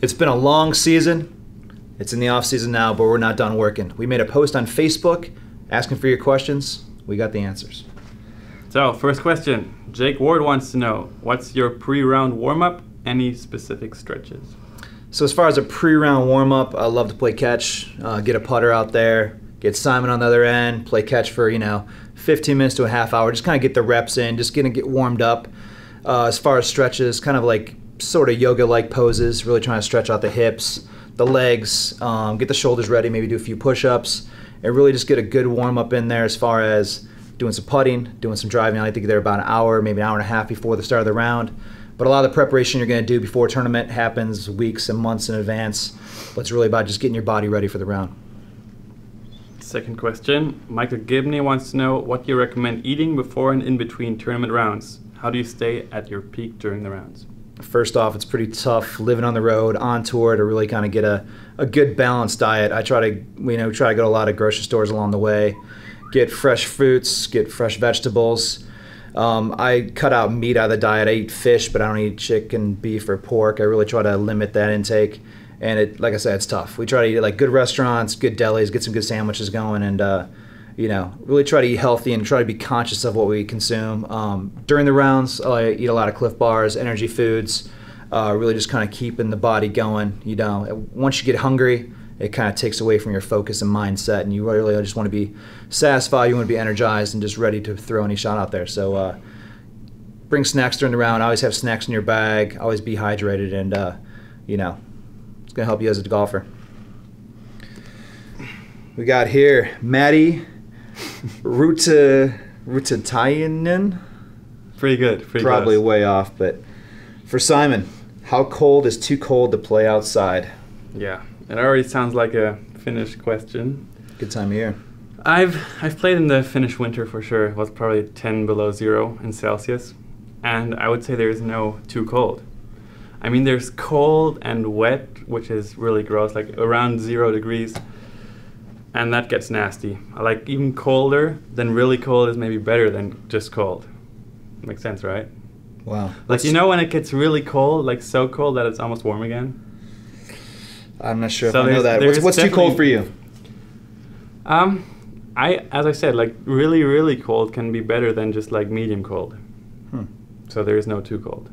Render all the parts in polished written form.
It's been a long season. It's in the off season now, but we're not done working. We made a post on Facebook asking for your questions. We got the answers. So, first question. Jake Ward wants to know, what's your pre-round warm-up? Any specific stretches? So as far as a pre-round warm-up, I love to play catch, get a putter out there, get Simon on the other end, play catch for, 15 minutes to a half hour, just kind of get the reps in, just gonna get warmed up. As far as stretches, kind of like sort of yoga-like poses, really trying to stretch out the hips, the legs, get the shoulders ready, maybe do a few push-ups, and really just get a good warm-up in there as far as doing some putting, doing some driving. I like to get there about an hour, maybe an hour and a half before the start of the round. But a lot of the preparation you're going to do before a tournament happens weeks and months in advance. But it's really about just getting your body ready for the round. Second question. Michael Gibney wants to know what you recommend eating before and in between tournament rounds. How do you stay at your peak during the rounds? First off, it's pretty tough living on the road, on tour, to really kind of get a good balanced diet. I try to go to a lot of grocery stores along the way, get fresh fruits, get fresh vegetables. I cut out meat out of the diet. I eat fish, but I don't eat chicken, beef, or pork. I really try to limit that intake. And like I said, it's tough. We try to eat at like good restaurants, good delis, get some good sandwiches going, and really try to eat healthy and try to be conscious of what we consume. During the rounds, I eat a lot of Cliff Bars, energy foods, really just kind of keeping the body going. Once you get hungry, it kind of takes away from your focus and mindset, and you really just want to be satisfied, you want to be energized and just ready to throw any shot out there. So bring snacks during the round. Always have snacks in your bag, always be hydrated, and it's going to help you as a golfer. We got here Maddie Rutatainen. Pretty good. Probably close. Way off, but for Simon, how cold is too cold to play outside? Yeah. It already sounds like a Finnish question. Good time of year. I've played in the Finnish winter for sure. It was probably 10 below 0 in Celsius. And I would say there's no too cold. I mean, there's cold and wet, which is really gross, like around 0 degrees. And that gets nasty. I like even colder than really cold is maybe better than just cold. Makes sense, right? Wow. Like, when it gets really cold, like so cold that it's almost warm again? I'm not sure if I know that. What's too cold for you? As I said, like really, really cold can be better than just like medium cold. So there is no too cold.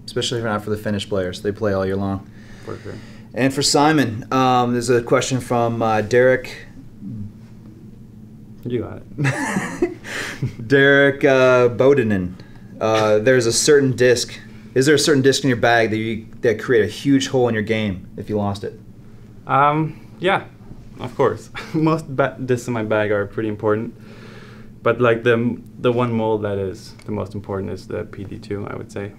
Especially not for the Finnish players. They play all year long. For sure. And for Simon, there's a question from Derek. You got it. Derek Bodinen. There's a certain disc. Is there a certain disc in your bag that create a huge hole in your game if you lost it? Yeah, of course. Most discs in my bag are pretty important, but like the one mold that is the most important is the PD2. I would say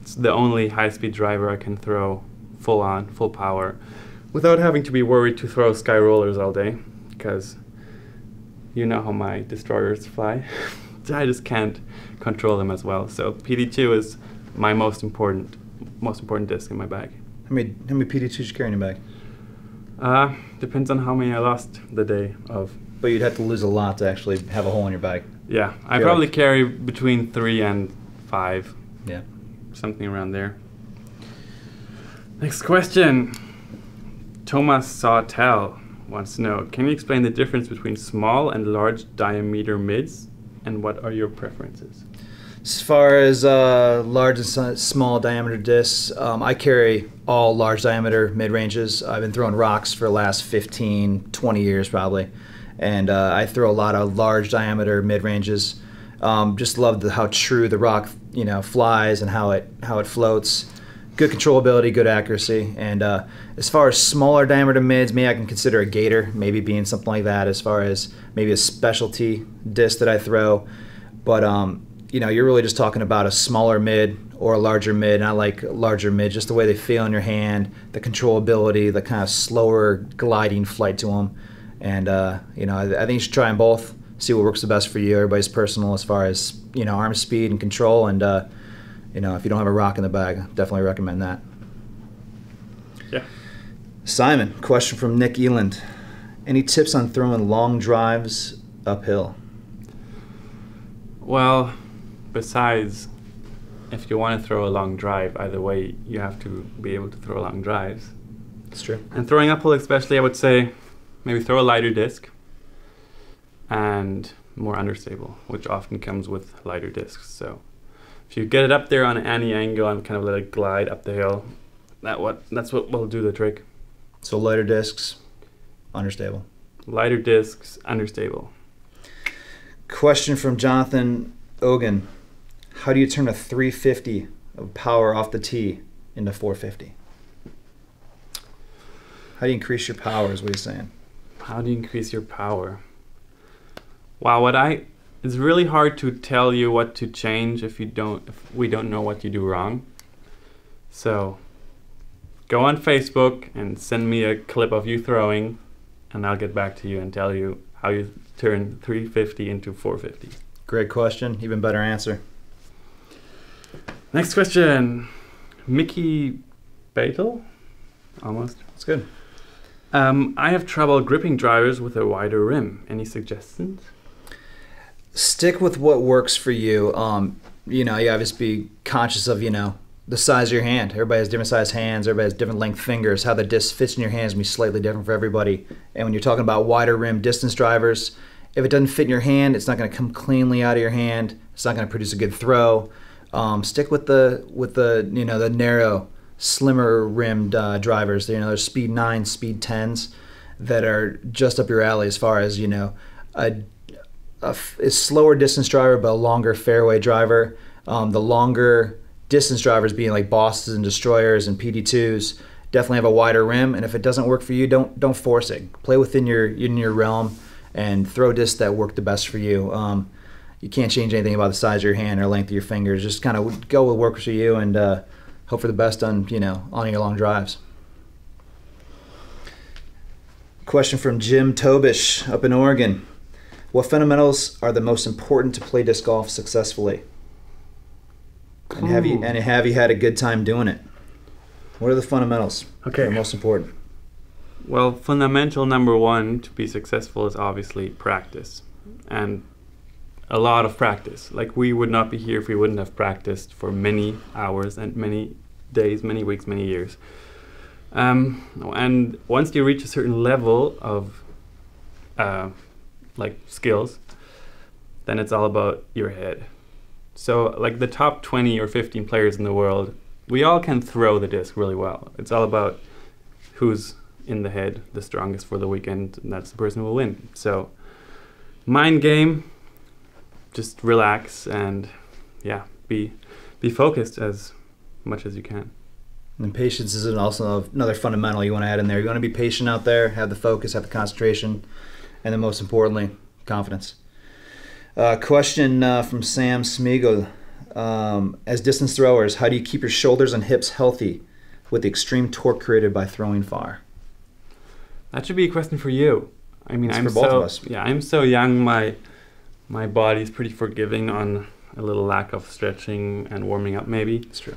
it's the only high-speed driver I can throw full on, full power, without having to be worried to throw sky rollers all day, because you know how my destroyers fly. I just can't control them as well. So PD2 is my most important disc in my bag. How many PD2s you carry in your bag? Depends on how many I lost the day of. But you'd have to lose a lot to actually have a hole in your bag. Yeah, I probably carry between 3 and 5. Yeah. Something around there. Next question. Thomas Sawtell wants to know, can you explain the difference between small and large diameter mids, and what are your preferences? As far as large and small diameter discs, I carry all large diameter mid-ranges. I've been throwing rocks for the last 15, 20 years probably. And I throw a lot of large diameter mid-ranges. Just love how true the rock flies and how it floats. Good controllability, good accuracy. And as far as smaller diameter mids, maybe I can consider a gator, maybe being something like that as far as maybe a specialty disc that I throw. But you're really just talking about a smaller mid or a larger mid, and I like larger mid, just the way they feel in your hand, the controllability, the kind of slower gliding flight to them. And I think you should try them both, see what works the best for you. Everybody's personal as far as arm speed and control, and if you don't have a rock in the bag, definitely recommend that. Yeah. Simon, question from Nick Eland. Any tips on throwing long drives uphill? Well, besides if you want to throw a long drive, either way, you have to be able to throw long drives. It's true. And throwing uphill especially, I would say maybe throw a lighter disc and more understable, which often comes with lighter discs. So if you get it up there on any angle and kind of let it glide up the hill, that's what will do the trick. So lighter discs, understable. Lighter discs, understable. Question from Jonathan Ogan. How do you turn a 350 of power off the tee into 450? How do you increase your power is what he's saying. How do you increase your power? Wow, it's really hard to tell you what to change if we don't know what you do wrong. So go on Facebook and send me a clip of you throwing, and I'll get back to you and tell you how you turn 350 into 450. Great question. Even better answer. Next question. Mickey Batel? Almost. That's good. I have trouble gripping drivers with a wider rim. Any suggestions? Stick with what works for you. You obviously be conscious of, the size of your hand. Everybody has different size hands. Everybody has different length fingers. How the disc fits in your hands will be slightly different for everybody. And when you're talking about wider rim distance drivers, if it doesn't fit in your hand, it's not going to come cleanly out of your hand. It's not going to produce a good throw. Stick with the narrow, slimmer rimmed drivers. There's speed 9s, speed 10s that are just up your alley as far as a slower distance driver but a longer fairway driver. The longer distance drivers being like Bosses and Destroyers and PD2s definitely have a wider rim, and if it doesn't work for you, don't force it. Play within your realm and throw discs that work the best for you. You can't change anything about the size of your hand or length of your fingers. Just kind of go with what works for you and hope for the best on your long drives. Question from Jim Tobish up in Oregon. What fundamentals are the most important to play disc golf successfully? And have you had a good time doing it? What are the fundamentals that are most important? Well, fundamental number one to be successful is obviously practice, and a lot of practice. Like, we would not be here if we wouldn't have practiced for many hours and many days, many weeks, many years. And once you reach a certain level of skills, then it's all about your head. So like the top 20 or 15 players in the world, we all can throw the disc really well. It's all about who's in the head the strongest for the weekend, and that's the person who will win. So mind game, just relax and be focused as much as you can. And patience is also another fundamental you want to add in there. You want to be patient out there, have the focus, have the concentration, and then most importantly, confidence. Question from Sam Smigo. As distance throwers, how do you keep your shoulders and hips healthy with the extreme torque created by throwing far? That should be a question for you. I mean, it's for both of us. Yeah, I'm so young. My body's pretty forgiving on a little lack of stretching and warming up, maybe. It's true.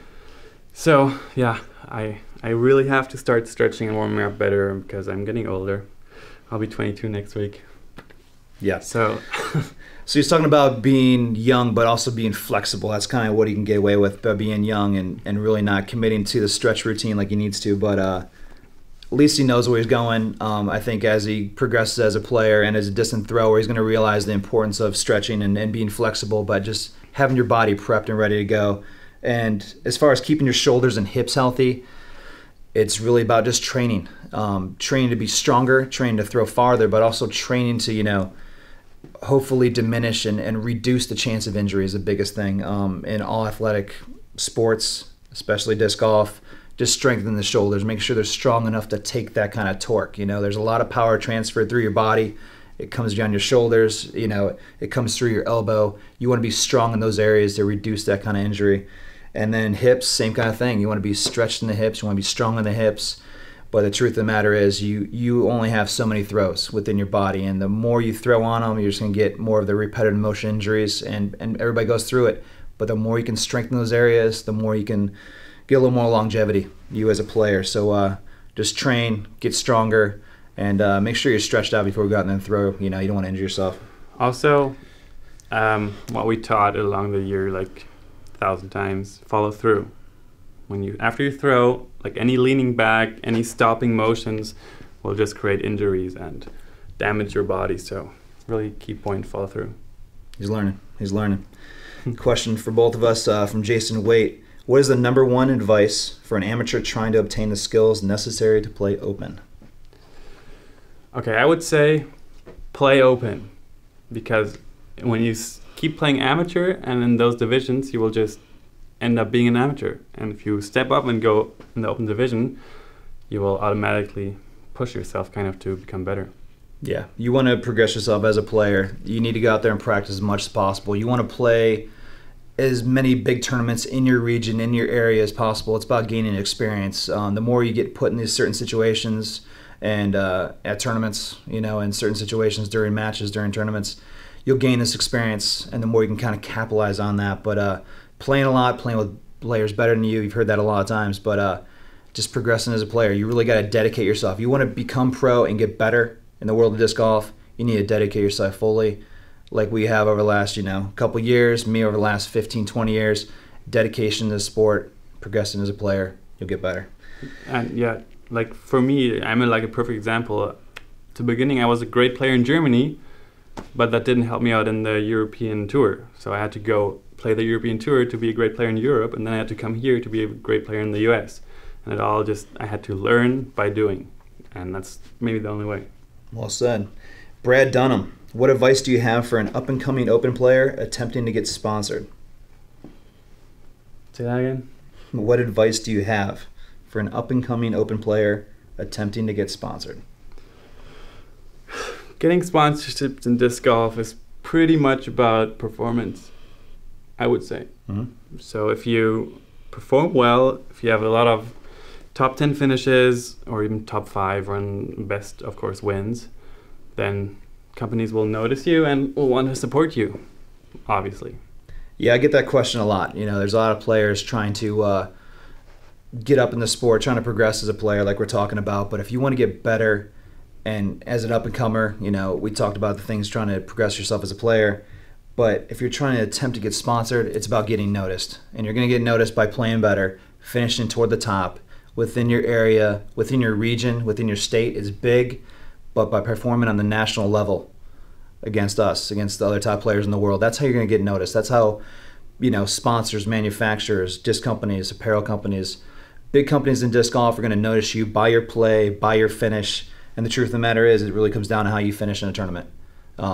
So yeah, I really have to start stretching and warming up better because I'm getting older. I'll be 22 next week. Yeah. So he's talking about being young but also being flexible. That's kind of what he can get away with by being young and really not committing to the stretch routine like he needs to. But at least he knows where he's going. I think as he progresses as a player and as a distant thrower, he's going to realize the importance of stretching and being flexible, but just having your body prepped and ready to go. And as far as keeping your shoulders and hips healthy, it's really about just training. Training to be stronger, training to throw farther, but also training to, hopefully diminish and reduce the chance of injury is the biggest thing in all athletic sports, especially disc golf. Just strengthen the shoulders, make sure they're strong enough to take that kind of torque. There's a lot of power transferred through your body. It comes down your shoulders, it comes through your elbow. You want to be strong in those areas to reduce that kind of injury. And then hips, same kind of thing. You want to be stretched in the hips, you want to be strong in the hips. But the truth of the matter is you only have so many throws within your body, and the more you throw on them, you're just going to get more of the repetitive motion injuries, and everybody goes through it. But the more you can strengthen those areas, the more you can get a little more longevity, you as a player. So just train, get stronger, and make sure you're stretched out before we go out and throw. You don't want to injure yourself. Also, what we taught along the year, like 1,000 times, follow through. After you throw, like any leaning back, any stopping motions will just create injuries and damage your body. So really key point, follow through. He's learning. Question for both of us from Jason Waite. What is the number one advice for an amateur trying to obtain the skills necessary to play open? Okay, I would say play open, because when you keep playing amateur and in those divisions, you will just end up being an amateur. And if you step up and go in the open division, you will automatically push yourself kind of to become better. Yeah, you want to progress yourself as a player. You need to go out there and practice as much as possible. You want to play as many big tournaments in your region, in your area as possible. It's about gaining experience. The more you get put in these certain situations and at tournaments, in certain situations during matches, during tournaments, you'll gain this experience, and the more you can kind of capitalize on that. But playing a lot, playing with players better than you've heard that a lot of times, but just progressing as a player, you really got to dedicate yourself. You want to become pro and get better in the world of disc golf, you need to dedicate yourself fully, like we have over the last, couple years, me over the last 15, 20 years. Dedication to the sport, progressing as a player, you'll get better. And yeah, like for me, I'm like a perfect example. At the beginning, I was a great player in Germany, but that didn't help me out in the European tour. So I had to go play the European tour to be a great player in Europe, and then I had to come here to be a great player in the US. And it all I had to learn by doing. And that's maybe the only way. Well said. Brad Dunham, what advice do you have for an up-and-coming open player attempting to get sponsored? Say that again? What advice do you have for an up-and-coming open player attempting to get sponsored? Getting sponsorships in disc golf is pretty much about performance, I would say. Mm-hmm. So if you perform well, if you have a lot of top 10 finishes or even top 5, and best, of course, wins, then companies will notice you and will want to support you, obviously. Yeah, I get that question a lot. There's a lot of players trying to get up in the sport, trying to progress as a player like we're talking about. But if you want to get better, and as an up-and-comer, we talked about the things trying to progress yourself as a player. But if you're trying to attempt to get sponsored, it's about getting noticed. And you're going to get noticed by playing better, finishing toward the top, within your area, within your region, within your state is big, but by performing on the national level against us, against the other top players in the world, that's how you're going to get noticed. That's how, sponsors, manufacturers, disc companies, apparel companies, big companies in disc golf are going to notice you by your play, by your finish. And the truth of the matter is, it really comes down to how you finish in a tournament.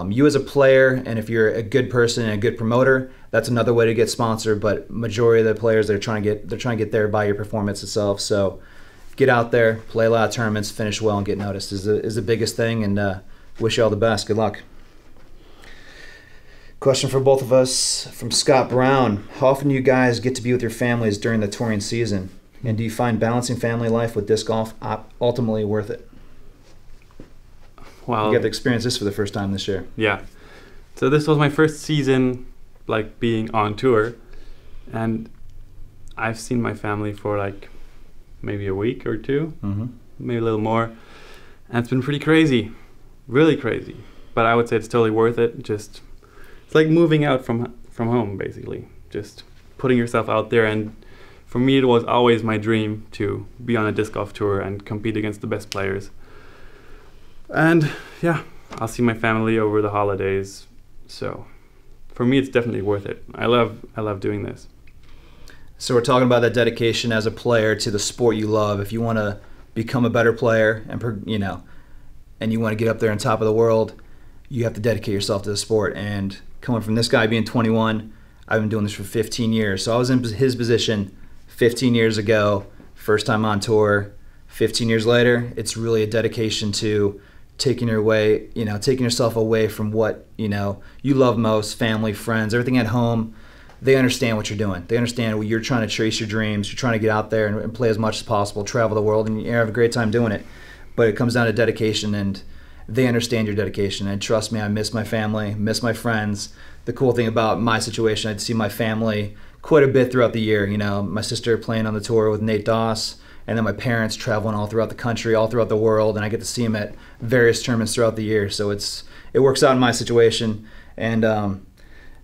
You as a player, and if you're a good person and a good promoter, that's another way to get sponsored. But majority of the players, they're trying to get there by your performance itself. So get out there, play a lot of tournaments, finish well, and get noticed is the biggest thing. And wish you all the best. Good luck. Question for both of us from Scott Brown: how often do you guys get to be with your families during the touring season? And do you find balancing family life with disc golf ultimately worth it? Well, you got to experience this for the first time this year. Yeah. So this was my first season, like being on tour, and I've seen my family for like maybe a week or two, maybe a little more, and it's been pretty crazy, really crazy. But I would say it's totally worth it. It's like moving out from home, basically. Just putting yourself out there, and for me, it was always my dream to be on a disc golf tour and compete against the best players. And yeah, I'll see my family over the holidays. So for me, it's definitely worth it. I love doing this. So we're talking about that dedication as a player to the sport you love. If you want to become a better player and you want to get up there on top of the world, you have to dedicate yourself to the sport. And coming from this guy being 21, I've been doing this for 15 years. So I was in his position 15 years ago, first time on tour. 15 years later, it's really a dedication to taking yourself away from what you love most, family, friends, everything at home. They understand what you're doing. They understand you're trying to chase your dreams. You're trying to get out there and play as much as possible, travel the world, and you have a great time doing it. But it comes down to dedication, and they understand your dedication. And trust me, I miss my family, miss my friends. The cool thing about my situation, I'd see my family quite a bit throughout the year. My sister playing on the tour with Nate Doss, and then my parents traveling all throughout the country, all throughout the world, and I get to see them at various tournaments throughout the year. So it works out in my situation, and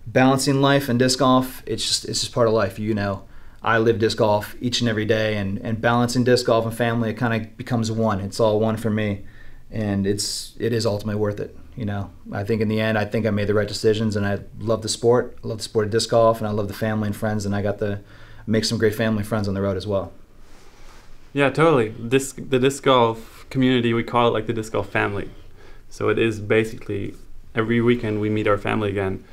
balancing life and disc golf, it's just part of life. You know, I live disc golf each and every day, and balancing disc golf and family, it kind of becomes one. It's all one for me, and it is ultimately worth it. You know, I think in the end, I think I made the right decisions, and I love the sport. I love the sport of disc golf, and I love the family and friends, and I got to make some great family friends on the road as well. Yeah, totally. The disc golf community, we call it like the disc golf family. So it is basically every weekend we meet our family again.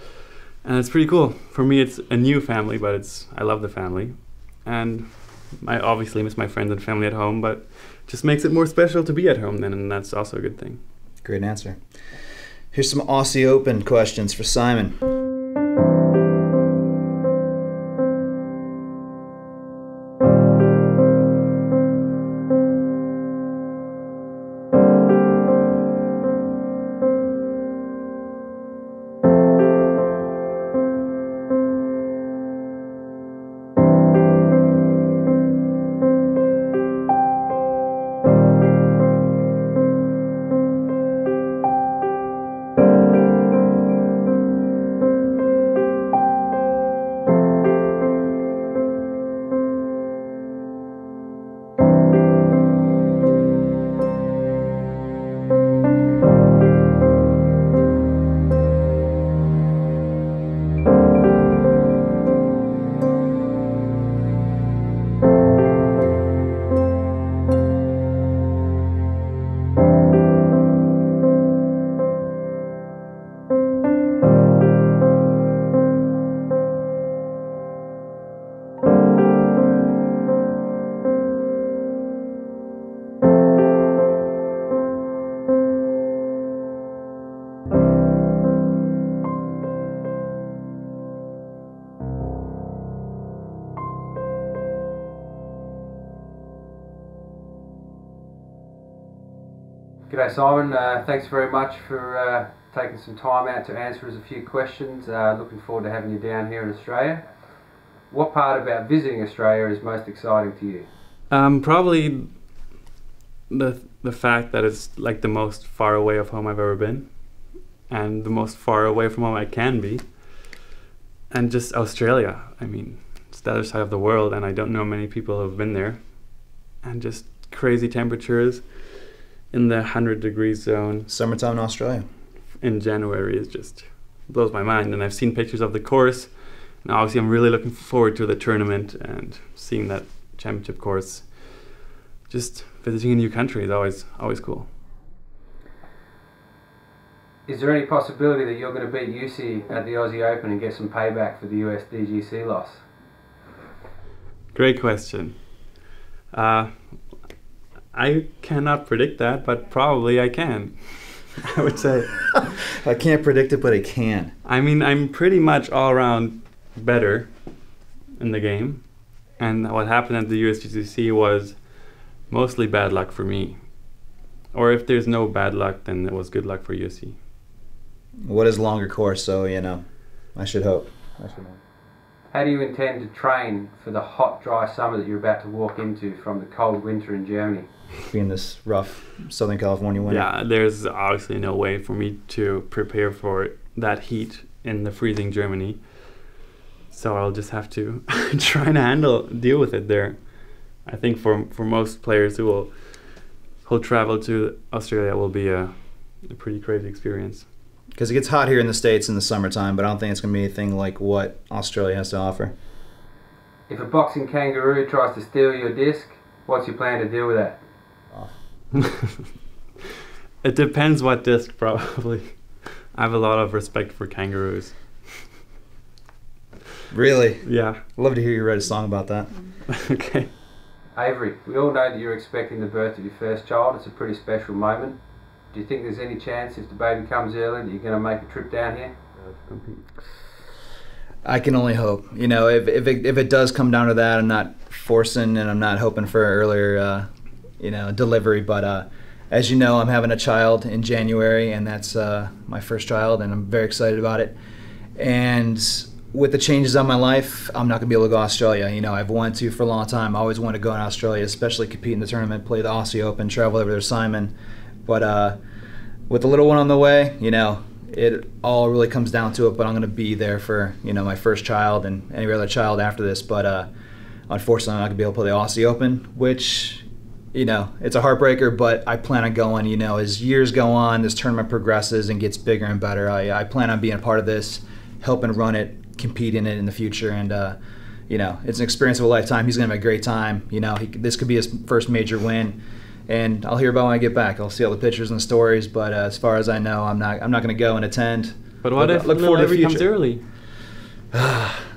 And it's pretty cool. For me, it's a new family, but I love the family. And I obviously miss my friends and family at home, but it just makes it more special to be at home then, and that's also a good thing. Great answer. Here's some Aussie Open questions for Simon. G'day Simon, thanks very much for taking some time out to answer us a few questions. Looking forward to having you down here in Australia. What part about visiting Australia is most exciting to you? Probably the fact that it's like the most far away of home I've ever been, and the most far away from home I can be. And just Australia, I mean, it's the other side of the world, and I don't know many people who have been there. And just crazy temperatures in the 100 degrees zone. Summertime in Australia. In January is just blows my mind. And I've seen pictures of the course, and obviously I'm really looking forward to the tournament and seeing that championship course. Just visiting a new country is always cool. Is there any possibility that you're going to beat UC at the Aussie Open and get some payback for the US DGC loss? Great question. I cannot predict that, but probably I can, I would say. I can't predict it, but I can. I mean, I'm pretty much all around better in the game. And what happened at the USGCC was mostly bad luck for me. Or if there's no bad luck, then it was good luck for UC. What is longer course, so, you know, I should hope. How do you intend to train for the hot, dry summer that you're about to walk into from the cold winter in Germany? Being this rough Southern California winter. Yeah, there's obviously no way for me to prepare for that heat in the freezing Germany. So I'll just have to try to deal with it there. I think for most players who'll travel to Australia, it will be a pretty crazy experience. Because it gets hot here in the States in the summertime, but I don't think it's going to be anything like what Australia has to offer. If a boxing kangaroo tries to steal your disc, what's your plan to deal with that? It depends what disc, probably. I have a lot of respect for kangaroos. Really? Yeah. I'd love to hear you write a song about that. Okay. Avery, we all know that you're expecting the birth of your first child. It's a pretty special moment. Do you think there's any chance, if the baby comes early, that you're going to make a trip down here? I can only hope. You know, if it does come down to that, I'm not forcing and I'm not hoping for an earlier, delivery. But as you know, I'm having a child in January, and that's my first child, and I'm very excited about it. And with the changes on my life, I'm not going to be able to go to Australia. You know, I've wanted to for a long time. I always wanted to go in Australia, especially compete in the tournament, play the Aussie Open, travel over there, Simon. But with the little one on the way, you know, it all really comes down to it, but I'm going to be there for, my first child and any other child after this. But unfortunately, I'm not going to be able to play the Aussie Open, which, it's a heartbreaker, but I plan on going, as years go on, this tournament progresses and gets bigger and better. I plan on being a part of this, helping run it, compete in it in the future, and it's an experience of a lifetime. He's going to have a great time. This could be his first major win, and I'll hear about it when I get back. I'll see all the pictures and the stories, but as far as I know, I'm not going to go and attend. But what if Lizotte Avery comes early?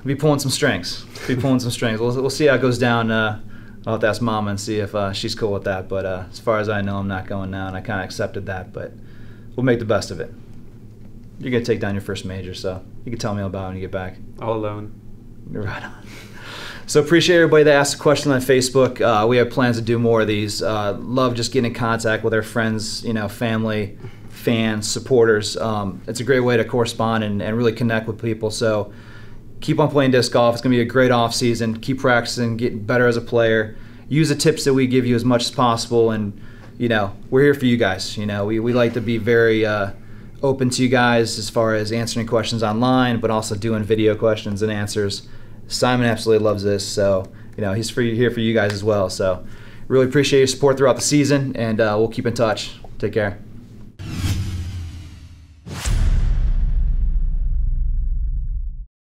Be pulling some strings. We'll see how it goes down. I'll have to ask Mama and see if she's cool with that. But as far as I know, I'm not going now, and I kind of accepted that. But we'll make the best of it. You're going to take down your first major, so you can tell me all about it when you get back. All alone. You're right on. So appreciate everybody that asked a question on Facebook. We have plans to do more of these. Love just getting in contact with our friends, family, fans, supporters. It's a great way to correspond and really connect with people. So keep on playing disc golf. It's going to be a great off season. Keep practicing, getting better as a player. Use the tips that we give you as much as possible, and we're here for you guys. We like to be very open to you guys as far as answering questions online, but also doing video questions and answers. Simon absolutely loves this, so he's here for you guys as well. So really appreciate your support throughout the season, and we'll keep in touch. Take care.